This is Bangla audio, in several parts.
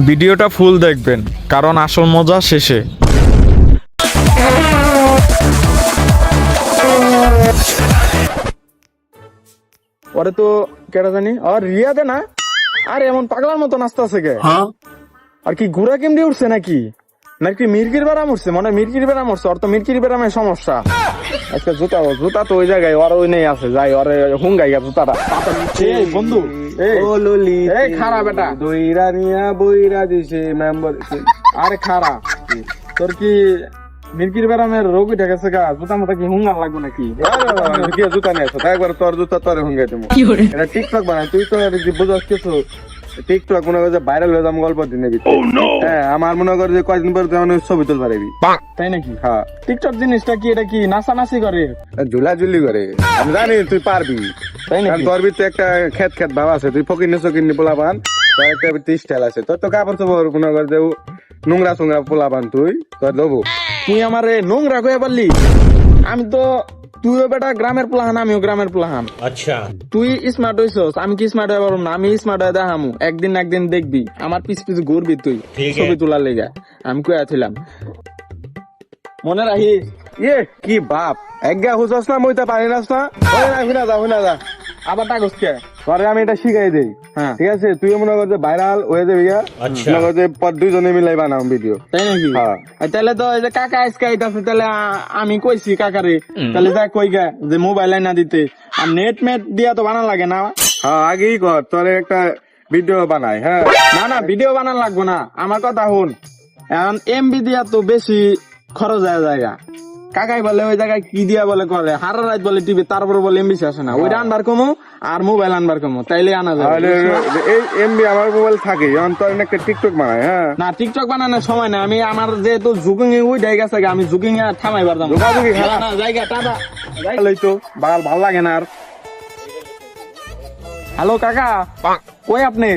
ভিডিওটা ফুল দেখবেন কারণ আসল মজা শেষে। ওরে তো কেটা জানি আর রিয়া দে না, আর এমন পাগলার মতো নাচতে আছে কে? আর কি ঘোড়া কেমনি উঠছে নাকি নাকি মির্কির বেড়াম উঠছে? মনে হয় মির্কির বেড়াম উঠছে। ওর তো মির্কির বেড়ামের সমস্যা। আজকে জুতা তো ওই জায়গায় ওর ওই নেই আছে, যাই ওরে হুঙ্গাই গা জুতাটা। এই বন্ধু এই খারাপ বেটা দইরা নিয়া বইরা দিছে মেম্বার। আরে খারা, তোর কি মির্কির বেড়ামের রোগ উঠে গেছে গা? জুতা মতো কি হুঙ্গার লাগবে নাকি? জুতা নিয়ে আসো একবার, তোর জুতা তোরে হুঙ্গাই দেবো। এটা টিকটক বানায়, তুই তো বুঝাস কিছু। টিকটক মনে কর যে ভাইরাল হয়ে যাবো গল্প দিনে। হ্যাঁ, আমার মনে কর যে কয়েকদিন পরে তুই আমার ছবি তুল পারবি। তাই নাকি? হ্যাঁ, টিকটক জিনিসটা কি? এটা কি নাচানাচি করে? ঝুলাঝুলি করে। আমি জানি তুই পারবি, তাই নাকি? তোর ভিতরে একটা খেত ভাব আছে। তুই ফকিনি চকিনি পোলাপান, তোর একটা স্টাইল আছে। তোর তো কাপড় চোপড় মনে কর যে নোংরা সোংরা পোলাপান, তুই তোর দেবো। তুই আমারে নোংরা কয়ে পারলি? আমি তো, তুইও বেটা গ্রামের প্লাহান, আমিও গ্রামের প্লাহান। আচ্ছা, তুই স্মার্ট হইছস, আমি কি স্মার্ট হয়ে পারবো না? আমি স্মার্ট হয়ে দেখামু, একদিন না একদিন দেখবি আমার পিছ পিছ ঘুরবি তুই ঠিক আছে। ছবি তোলার লেগা। আমি কয়েছিলাম, মনে রাখিস। ইয়ে কি বাপ, একগা হুজস না মইতা পারি নাস না। ওই না হুনা যা হুনা যা, আবার টাকস কে? পরে আমি এটা শিখাই দেই। হ্যাঁ, ঠিক আছে, তুই মনে কর যে ভাইরাল হয়ে যাবি। আচ্ছা। মনে কর যে পর দুইজনে মিলাই বানাও ভিডিও। তাই নাকি? হ্যাঁ। আর তাহলে তো এই যে কাকা আজকে আইতাছে, তাহলে আমি কইছি কাকারে, তাহলে যা কই গা যে মোবাইল না দিতে। আর নেট মেট দিয়া তো বানান লাগে না? হ্যাঁ, আগেই কর, তোর একটা ভিডিও বানাই। হ্যাঁ, না না, ভিডিও বানান লাগবো না, আমার কথা শুন। এখন এমবি দিয়া তো বেশি খরচ হয় জায়গা। কাকাই বলে ওই জায়গায় কি দিয়া বলে করে, হারা রাত বলে টিভি, তারপরে বলে এমবি আসে না। ওইটা আনবার কমো আর মোবাইল আনবার কমো, তাইলে আনা যায়। তাহলে এই এমবি আমার মোবাইল থাকে, যখন তোর একটা টিকটক বানাই। হ্যাঁ, না, টিকটক বানানোর সময় না, আমি আমার যেহেতু জুকিং এ ওই ডাই গেছে, আমি জুকিং এ থামাইবার যাবো। জোগাজুগি খারাপ। না, জায়গা টাটা লইতো ভাল লাগে না আর। হ্যালো কাকা, কই আপনি?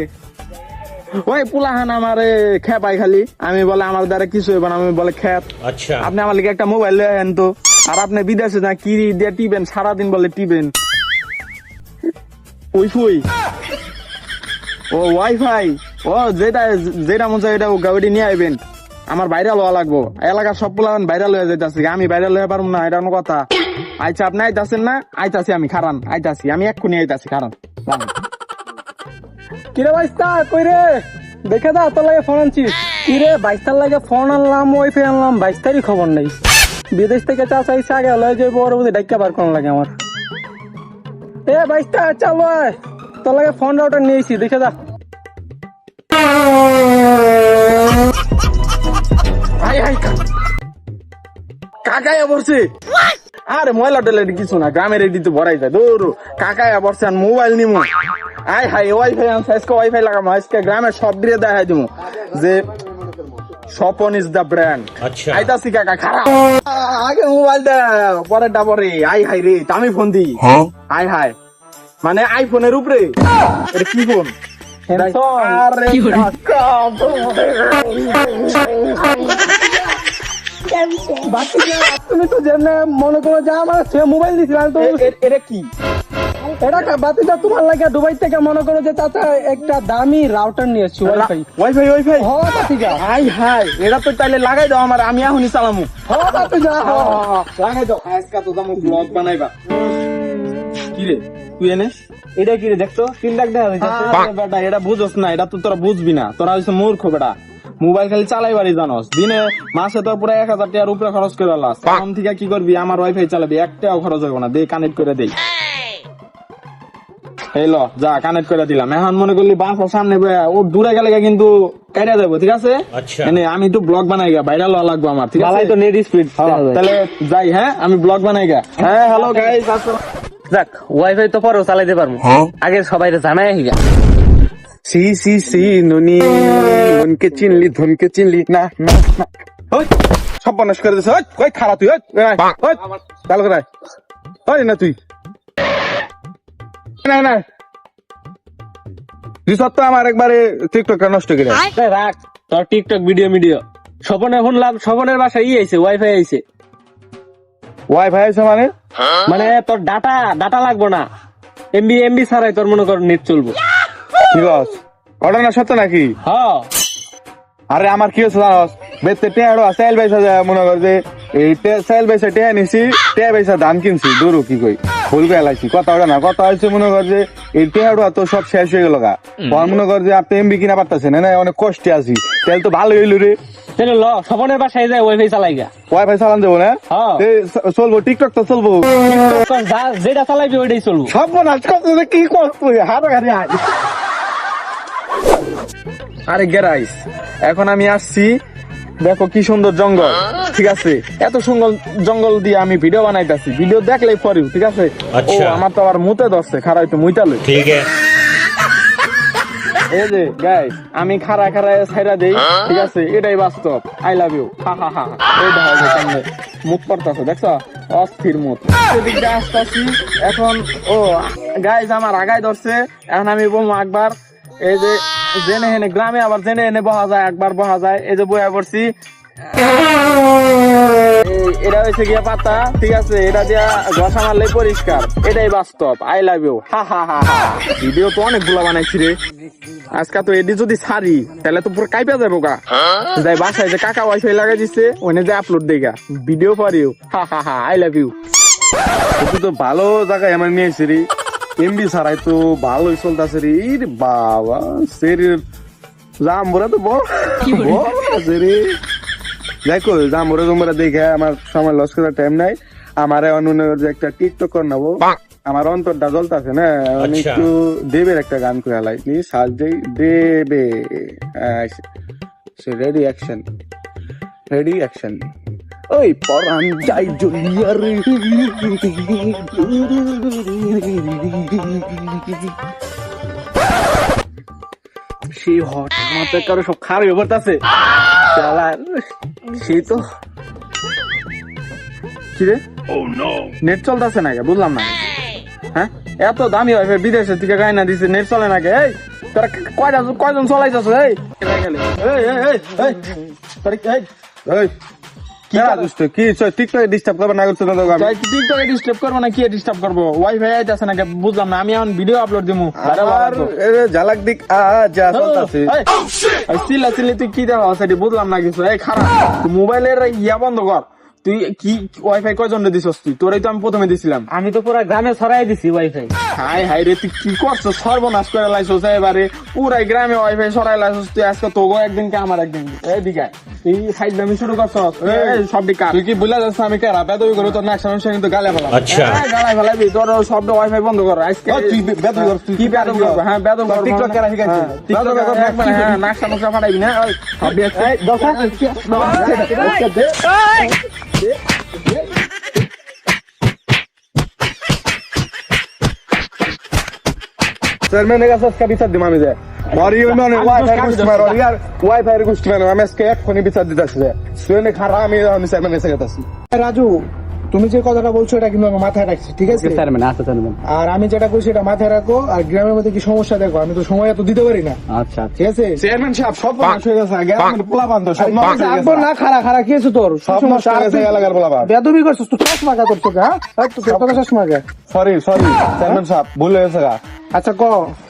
ওই পুলাহান আমারে খেপাই খালি, আমি বলে আমার দ্বারা কিছু হইব না, আমি বলে খেপ। আচ্ছা, আপনি আমার লিগে একটা মোবাইল লয়ে আনেন তো। আর আপনি বিদেশে না কি দিয়ে টিবেন সারাদিন, বলে টিবেন উইফুই ও ওয়াইফাই, ও যেটা যেটা মন চায় এটা গাড়ি নিয়ে আইবেন। আমার ভাইরাল হওয়া লাগবো, এলাকার সব পুলাহান ভাইরাল হয়ে যাইতাছে, আমি ভাইরাল হয়ে পারবো না, এটা কোনো কথা? আচ্ছা, আপনি আইতাছেন না? আইতাছি আমি, খারান আইতাছি আমি, এক্ষুনি আইতাছি, খারান। কিরে বাইস্তা কই রে? দেখে দা তোর লাগে ফোন আনছিস? কিরে বাইস্তার লাগে ফোন আনলাম, ওয়াইফাই আনলাম, বাইস্তারই খবর নেই। বিদেশ থেকে চাষ আইসে আগে লয়ে যাই, বড় বুঝে ডাক্কা বার কোন লাগে আমার। এ বাইস্তা চালো আয়, তোর লাগে ফোন রাউটার নিয়েছি, দেখে দা। কাকায় বলছে, আরে ময়লা টয়লা কিছু না, গ্রামের এডি তো ভরাই যায়। দূর কাকায় বলছে মোবাইল নিমু, আয় হাই ওয়াইফাই আনছে, আজকে ওয়াইফাই লাগামো, আজকে গ্রামের সব দিয়ে দেখাই দিমু যে স্বপন ইজ দ্য ব্র্যান্ড। আচ্ছা। আইতাছি কাকা, খারাপ আগে মোবাইল দে, পরেরটা পরে। আই হাই রে, আমি ফোন দি। আই হাই মানে আইফোনের উপরে, এটা কি ফোন? আরে কাকা, তুমি তো যেমন মনে করো যে আমার সে মোবাইল দিছিলাম তো, এটা কি? এটা বাতিটা তোমার লাগে দুবাই থেকে মনে করো যে চাচা একটা দামি রাউটার নিয়ে এসছি, ওয়াইফাই। ওয়াইফাই ওয়াইফাই হ বাতিজা, হাই হাই, এটা তো তাইলে লাগাই দাও আমার, আমি এখনই চালামু। হ বাতিজা, হ। লাগাই দাও, আজকে তো যাবো ব্লগ বানাইবা। কি রে তুই এনে এটা কি রে? দেখতো 3 লাখ টাকা দিচ্ছে বেটা, এটা বুঝোস না, এটা তো তোরা বুঝবি না, তোরা হচ্ছে মূর্খ বেটা। মোবাইল খালি চালাইবারই জানোস, দিনে মাসে তো পুরো 1000 টাকার উপরে খরচ করে লাস। এখন থেকে কি করবি, আমার ওয়াইফাই চালাবি, একটাও খরচ হবে না। দে কানেক্ট করে দেই, এই ল যা কানেক্ট করে দিলাম। এখন মনে করলি বাসার সামনে ও দূরে গেলে কিন্তু কেটে দেবো, ঠিক আছে? আচ্ছা। এনে আমি তো ব্লগ বানাই গা, ভাইরাল হওয়া লাগবো আমার, ঠিক আছে? তো নেট স্পিড। তাহলে যাই, হ্যাঁ আমি ব্লগ বানাই গা। হ্যাঁ হ্যালো গাইস, যাক, ওয়াইফাই তো পরেও চালাইতে পারবো, আগে সবাই জানাই হিগা। সি সি সি নুনি মনকে চিনলি ধনকে চিনলি না না না। ওই সব বনাশ করে দিছ। ওই কই খারাপ তুই? ওই ওই চালু করাই। ওই না তুই না না তুই সত্য আমার একবারে টিকটক নষ্ট করে। রাখ তোর টিকটক ভিডিও স্বপনে শুনলাম স্বপনের বাসায় আইছে, ওয়াইফাই আইছে। ওয়াইফাই আছে মানে? মানে তোর ডাটা লাগবো না, এমবি ছাড়াই তোর মনে কর নেট চলবো। ঠিক আছে, ঘটনা সত্য নাকি? হ্যাঁ আরে আমার কি হচ্ছে জানোস বেতে টেয়ারো সেল পয়সা যায় মনে কর যে এই সেল পয়সা টেয়া নিছি টেয়া পয়সা ধান কিনছি দূরও কি কই ভুল করে লাইছি কথা ওটা না কথা হচ্ছে মনে কর যে এই টেয়ারো তো সব শেষ হয়ে গেল গা মনে কর যে আপনি এমবি কিনা পারতেছেন না অনেক কষ্টে আছি তাহলে তো ভালো হইলো রে তাহলে ল সবনের বাসায় যায় ওয়াইফাই চালাই গা ওয়াইফাই চালান যাবো না হ্যাঁ। চলবো টিকটক তো চলবো যেটা চালাইবি ওইটাই চলবো। সব নাচ করতে কি করছো হারাহারি আজ আরে গেরাইস এখন আমি আসছি দেখো কি সুন্দর জঙ্গল ঠিক আছে এত সুন্দর জঙ্গল দিয়ে আমি ভিডিও বানাইতেছি ভিডিও দেখলেই ফর ইউ ঠিক আছে ও আমার তো আবার মুতে ধরছে খারাপ একটু মুইতালে ठीक है এই যে গাইস আমি খাড়া ছাইরা দেই ঠিক আছে এটাই বাস্তব আই লাভ ইউ হা হা হা এই দেখা যায় সামনে মুখ পড়তাছে দেখছো অস্থির মুখ এদিক দিয়ে আসতাছি এখন ও গাইস আমার আগায় ধরছে এখন আমি বলবো একবার এই যে জেনে হেনে গ্রামে আবার জেনে হেনে বহা যায় একবার বহা যায় এই যে বয়া পড়ছি এটা হয়েছে গিয়া পাতা ঠিক আছে এটা দিয়া ঘষা মারলে পরিষ্কার এটাই বাস্তব আই লাভ ইউ হা হা হা হা ভিডিও তো অনেকগুলো বানাইছি রে আজকে তো এডি যদি ছাড়ি তাহলে তো পুরো কাইপা যাবো গা যাই বাসায় যে কাকা ওয়াইফাই লাগাই দিচ্ছে ওখানে যে আপলোড দেগা ভিডিও ফর ইউ হা হা হা আই লাভ ইউ তুই তো ভালো জায়গায় আমার নিয়ে এসে রে এমবি ছাড়াই তো ভালোই চলতেছে রে রে বাবা শরীর জাম্বুরা তো বড় আছে রে দেখো জাম্বুরা তোমরা দেখে আমার সময় লস করার টাইম নাই আমার অন্য যে একটা টিকটক করে নেবো আমার অন্তরটা জ্বলতেছে না আমি আচ্ছা। একটু দেবের একটা গান করে লাই প্লিজ সাজ দেই দেবে রেডি অ্যাকশন রেডি অ্যাকশন ওই পরান যাই জুলিয়ার সেই হট মাথায় কারো সব খারাপ ব্যাপারটা আছে সেই তো কি রে নেট চলতেছে নাকি বুঝলাম না হ্যাঁ এত দামি ওয়াইফাই বিদেশের থেকে গায়ে না দিছে নেট চলে নাকি এই তোরা কয়জন চলাইতেছ এই এই এই এই এই তোরা এই এই কি টিকটকে ডিস্টার্ব করবে না করছো না তো আমি টিকটকে ডিস্টার্ব করবো না কি ডিস্টার্ব করবো ওয়াইফাই আইতাছে নাকি বুঝলাম না আমি এখন ভিডিও আপলোড দিমু আর ঝালাক দিক যা চলতেছে চিল্লা চিল্লি তুই কি দেওয়া সেটি বুঝলাম না কিছু এই খারাপ মোবাইলের ইয়া বন্ধ কর তুই কি ওয়াইফাই কয়জন দিছস তুই তোরাই তো আমি প্রথমে দিছিলাম আমি তো পুরা গ্রামে ছড়াই দিছি ওয়াইফাই হাই হাই রে তুই কি করছো সর্বনাশ করে লাইছস এবারে পুরাই গ্রামে ওয়াইফাই সরাই লাইছস তুই আজকে তোগো একদিন কে আমার একদিন এইদিকে তুই সাইড দামি শুরু করছস এই সব দিকা তুই কি বুঝলা যাচ্ছে আমি কেরা বেদবি করে তোর নাক সামনে কিন্তু গালে ফেলা अच्छा গালাই ফেলাবি তোর সব ওয়াইফাই বন্ধ কর আজকে তুই বেদবি কর তুই কি বেদম করবো হ্যাঁ বেদম করবো টিকটক কেরা শিখাইছিস টিকটক হ্যাঁ নাকশা মুখা ফাটাইবি না ওই সব চেয়ারম্যানের কাছে আজকে বিচার দিম আমি যে আর ইউনিয়নে ওয়াইফাই কাস্টমার আর ইয়ার ওয়াইফাই এর কাস্টমার আমি আজকে এক্ষুনি বিচার দিতেছি যে তুই খারাপ আমি চেয়ারম্যানের কাছে গেছি রাজু তুমি যে কথাটা বলছো এটা কিন্তু আমার মাথায় রাখছি ঠিক আছে চেয়ারম্যান আচ্ছা চেয়ারম্যান আর আমি যেটা কইছি এটা মাথায় রাখো আর গ্রামের মধ্যে কি সমস্যা দেখো আমি তো সময় এত দিতে পারি না আচ্ছা ঠিক আছে চেয়ারম্যান সাহেব সব নষ্ট হয়ে গেছে আগে আমার পোলা বান্ধ সব নষ্ট হয়ে আকবর গেছে না খারা খারা কি আছে তোর সব নষ্ট হয়ে গেছে এলাকার পোলা বান্ধ বেদবি করছিস তুই চশমা কা তোর তোকে হ্যাঁ তোর চশমা কা সরি চেয়ারম্যান সাহেব ভুল হয়েছে গা আচ্ছা ক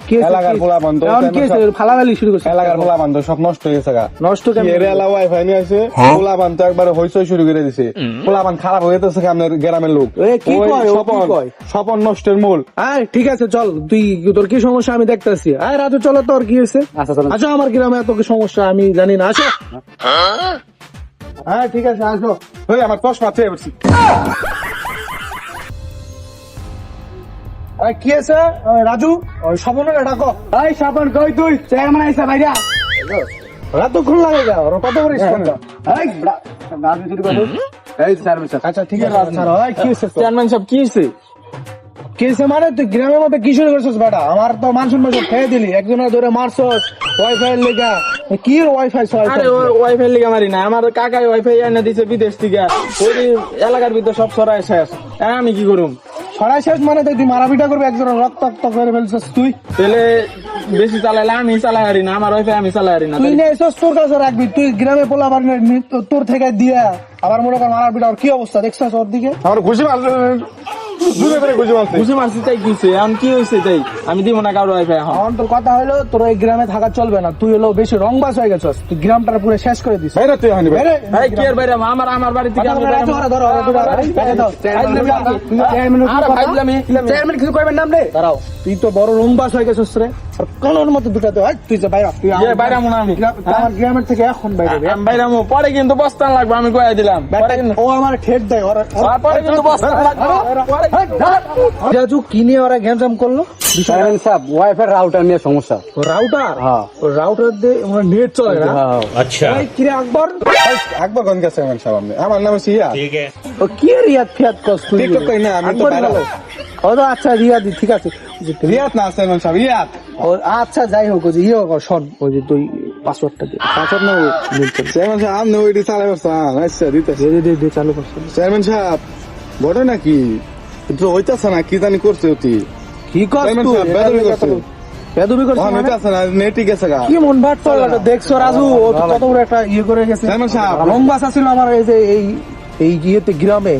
কি এলাকার পোলা বান্ধ কি আছে ফালাফালি শুরু করছিস এলাকার পোলা বান্ধ সব নষ্ট হয়ে গেছে গা নষ্ট কেন এর এলা ওয়াইফাই নিয়ে আসে পোলা বান্ধ একবার হইচই শুরু করে দিছে পোলা বান্ধ খারাপ হয়ে যেতেছে আপনার গ্রামের লোক এ, কি ওই কয়, ও কি স্বপন কয়? স্বপন নষ্টের মূল আয় ঠিক আছে চল তুই তোর কি সমস্যা আমি দেখতেছি আয় রাজু চলো তোর কি হয়েছে আচ্ছা চলো আচ্ছা আমার গ্রামে এত কি সমস্যা আমি জানি না আসো হ্যাঁ ঠিক আছে আসো ওই আমার চশমা চেয়ে বসছি আরে কি আছে রাজু ওই স্বপনকে ডাকো এই সাপন কই তুই চেয়ারম্যান আইসা ভাইরা এতক্ষণ লাগে যা ওরা কত করে স্পন্দ এই রাজু শুরু করো এই চেয়ারম্যান সাহেব আচ্ছা ঠিক আছে ছাড়ো এই কি হয়েছে তোর? চেয়ারম্যান সাহেব কি হয়েছে কি হয়েছে মানে তুই গ্রামের মধ্যে কি শুরু করছিস বেটা আমার তো মান সম্মান সব খেয়ে দিলি একজনের ধরে মারছস ওয়াইফাই এর লেগা কি ওয়াইফাই আরে ওয়াইফাই লিগা মারি না আমার কাকাই ওয়াইফাই এনে দিছে বিদেশ থেকে ওই এলাকার ভিতরে সব সরাই শেষ আমি কি করুম ছড়াই শেষ মানে তুই মারাপিটা করবি একজনের রক্ত করে ফেলছিস তুই তাহলে বেশি চালাইলে আমি চালাই হারি না আমার ওয়াইফাই আমি চালাই হারি না তুই নিয়ে এসছিস তোর কাছে রাখবি তুই গ্রামে পোলা তোর থেকে দিয়া আবার মনে কর মারাপিটা ওর কি অবস্থা দেখছিস ওর দিকে আমার খুশি বুঝে পেরে বুঝে মারছে বুঝে মারছি তাই কি হয়েছে এখন কি হয়েছে তাই আমি দিব না কারো ওয়াইফাই এখন এখন তোর কথা হলো তোর এই গ্রামে থাকা চলবে না, তুই হলো বেশি রংবাজ হয়ে গেছস, তুই গ্রামটা পুরো শেষ করে দিস। বাইরে তুই হানি ভাই ভাই কি আর বাইরে আমার বাড়ি থেকে আমি বাইরে চেয়ারম্যান কিছু করবেন নাম রে, দাঁড়াও, তুই তো বড় রংবাজ হয়ে গেছস রে, আর কোনোর মতো দুটাতে হয়, তুই যে বাইরে, তুই বাইরে মনে আমি আমার গ্রামের থেকে এখন বাইরে আমি বাইরে পরে কিন্তু বস্তান লাগবে আমি কয়ে দিলাম পরে কিন্তু ও আমার ঠেট দেয় ওরা পরে কিন্তু বস্তান লাগবে রাজু কি নিয়ে ওরা গ্যাঞ্জাম করলো? চেয়ারম্যান সাহেব ওয়াইফাই রাউটার নিয়ে সমস্যা। রাউটার, রাউটার দিয়ে ওরা নেট চলে না। अच्छा এই কিরে আকবর, আকবর গন গেছে সামনে আমার নাম হচ্ছে ইয়া ও কি রিয়াদ ফিয়াদ কস তুই? টিকটক করি না, আমি তো আকবর বাইরে। বলো। ও তো আচ্ছা রিয়াদি, ঠিক আছে। রিয়াদ না চেয়ারম্যান সাহেব রিয়াদ ও আচ্ছা যাই হোক, ওই যে ইয়ে কর, শোন ওই যে তুই পাসওয়ার্ডটা দে, পাসওয়ার্ড না চেয়ারম্যান সাহেব আপনি ওইটি চালাই পারছেন আচ্ছা দিতেছে দে চালু করছে। চেয়ারম্যান সাহেব ঘটে নাকি তো হইতাছে না কি জানি করছে অতি কি কর চেয়ারম্যান তুই? সাহেব বেদবি করছে বেদবি করছিস মানে? হইতাছে না নেটই গেছে গা কি মন ভাট তো দেখছো রাজু, ও তো কত বড় একটা ইয়ে করে গেছে। চেয়ারম্যান সাহেব রং বাসা ছিল আমার এই যে এই ইয়েতে গ্রামে,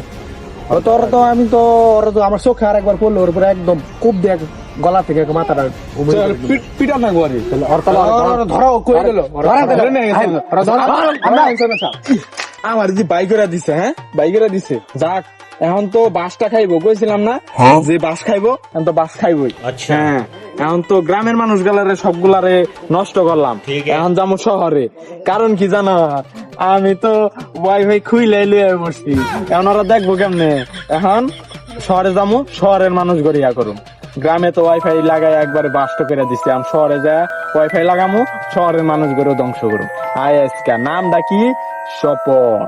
ও তো ওরা তো আমি তো ওরা তো আমার চোখে আরেকবার পড়লো, ওর উপরে একদম খুব দিয়ে গলা থেকে মাথাটা পিটা না গোয়ারি ধরাও কই গেল, আমার যে বাই করে দিছে হ্যাঁ বাই করে দিছে যাক এখন তো বাসটা খাইবো কইছিলাম না যে বাস খাইবো এখন তো বাস খাইবই আচ্ছা। হ্যাঁ এখন তো গ্রামের মানুষ গুলারে সবগুলারে নষ্ট করলাম এখন যাবো শহরে কারণ কি জানো আমি তো ওয়াইফাই খুইলে লুয়ে বসছি এখন ওরা দেখবো কেমনে এখন শহরে যাবো শহরের মানুষ গড়িয়া করুন গ্রামে তো ওয়াইফাই লাগাই একবারে বাস্ট করে দিচ্ছে আমি শহরে যা ওয়াইফাই লাগামু শহরের মানুষ গড়ে ধ্বংস করুন আইএসকা নামটা কি স্বপন